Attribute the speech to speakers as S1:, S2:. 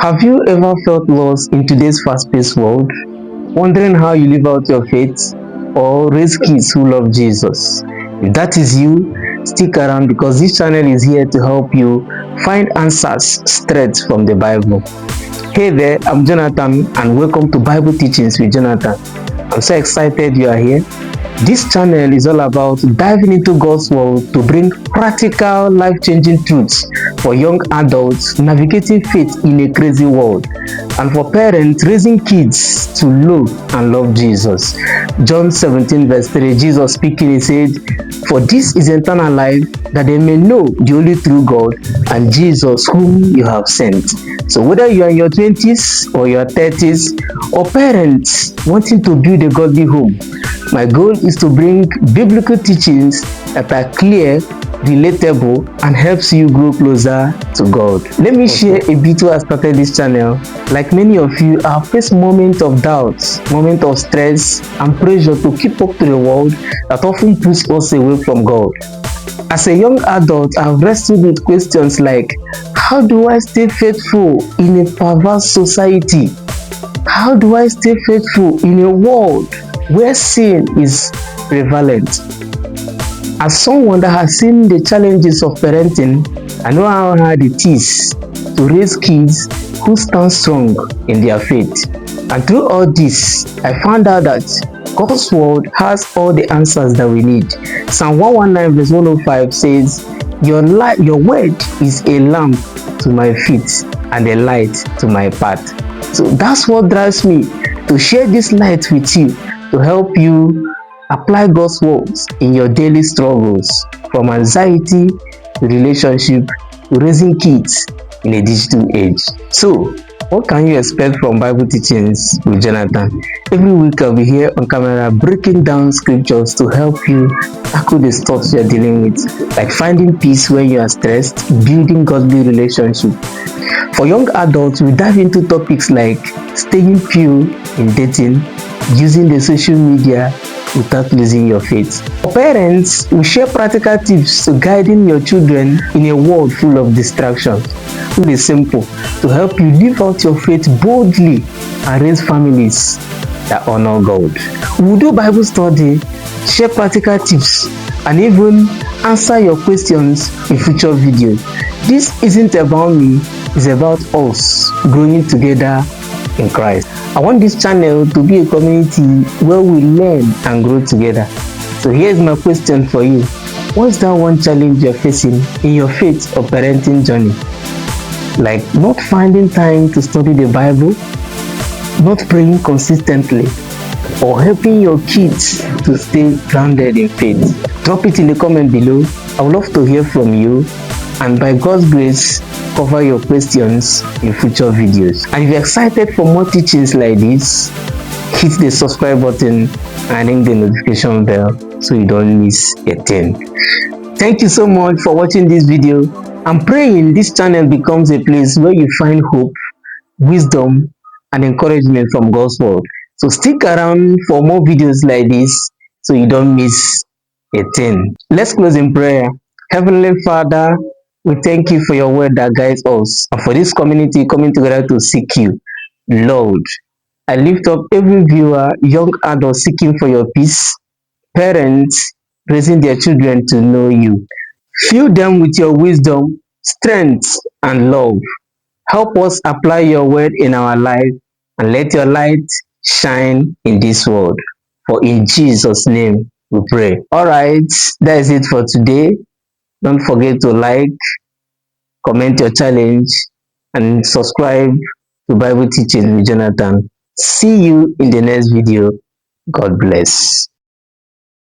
S1: Have you ever felt lost in today's fast-paced world, wondering how you live out your faith or raise kids who love Jesus? If that is you, stick around because this channel is here to help you find answers straight from the Bible. Hey there, I'm Jonathan and welcome to Bible Teachings with Jonathan. I'm so excited you are here. This channel is all about diving into God's Word to bring practical, life-changing truths for young adults navigating faith in a crazy world, and for parents raising kids to know and love Jesus. John 17 verse 3, Jesus speaking, he said, "For this is eternal life, that they may know the only true God and Jesus whom you have sent." So whether you are in your 20s or your 30s, or parents wanting to build a godly home, my goal is to bring biblical teachings that are clear, relatable, and helps you grow closer to God. Let me share a bit where I started this channel. Like many of you, I have faced moments of doubt, moments of stress and pressure to keep up to the world that often pushes us away from God. As a young adult, I've wrestled with questions like, how do I stay faithful in a perverse society? How do I stay faithful in a world where sin is prevalent? As someone that has seen the challenges of parenting, I know how hard it is to raise kids who stand strong in their faith. And through all this, I found out that God's word has all the answers that we need. Psalm 119 verse 105 says, your word is a lamp to my feet and a light to my path. So that's what drives me to share this light with you, to help you apply God's words in your daily struggles, from anxiety to relationship to raising kids in a digital age. So, what can you expect from Bible Teachings with Jonathan? Every week I'll be here on camera breaking down scriptures to help you tackle the stuff you're dealing with, like finding peace when you are stressed, building godly relationship. For young adults, we dive into topics like staying pure in dating, using the social media without losing your faith. For parents, we share practical tips to guiding your children in a world full of distractions. It is simple to help you live out your faith boldly and raise families that honor God. We will do Bible study, share practical tips, and even answer your questions in future videos. This isn't about me, it's about us growing together in Christ. I want this channel to be a community where we learn and grow together. So here's my question for you. What's that one challenge you're facing in your faith or parenting journey? Like not finding time to study the Bible, not praying consistently, or helping your kids to stay grounded in faith? Drop it in the comment below. I would love to hear from you, and by God's grace, cover your questions in future videos. And if you're excited for more teachings like this, hit the subscribe button and ring the notification bell so you don't miss a thing. Thank you so much for watching this video. I'm praying this channel becomes a place where you find hope, wisdom, and encouragement from God's word. So stick around for more videos like this so you don't miss a thing. Let's close in prayer. Heavenly Father, we thank you for your word that guides us, and for this community coming together to seek you. Lord, I lift up every viewer, young adult seeking for your peace, parents raising their children to know you. Fill them with your wisdom, strength, and love. Help us apply your word in our life, and let your light shine in this world. For in Jesus' name we pray. Alright, that is it for today. Don't forget to like, comment your challenge, and subscribe to Bible Teaching with Jonathan. See you in the next video. God bless.